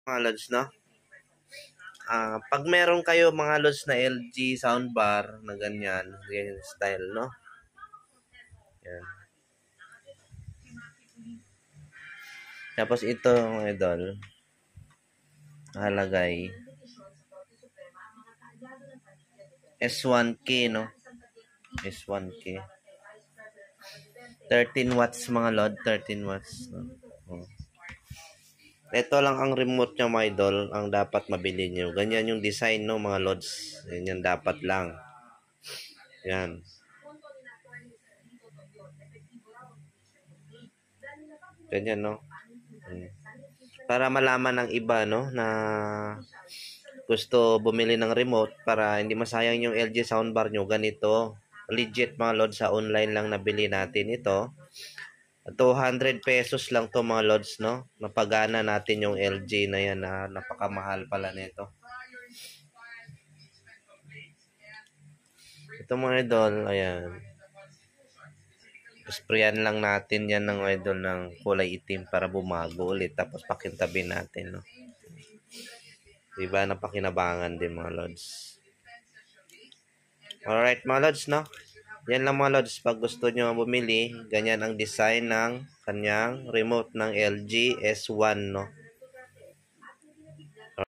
Mga lods, no? Pag meron kayo mga lods na LG soundbar na ganyan style, no? Yan. Tapos ito, mga idol, nakalagay S1K, no? S1K. 13 watts mga load, 13 watts. No? Oh. Ito lang ang remote niya, mga idol, ang dapat mabili niyo. Ganyan yung design, no, mga loads. Ganyan dapat lang. Yan. Ganyan, no? Para malaman ng iba, no, na gusto bumili ng remote para hindi masayang yung LG soundbar nyo, ganito. Legit mga lods, sa online lang nabili natin ito. 200 pesos lang to mga lods, no? Napagana natin yung LG na yan, na napakamahal pala nito. Ito mga idol, ayan. Sprayan lang natin yan ng idol ng kulay itim para bumago ulit. Tapos pakintabi natin, no? Diba, napakinabangan din mga lods. Alright mga lods, no? Yan lang mga lods. Pag gusto nyo bumili, ganyan ang design ng kanyang remote ng LG S1, no?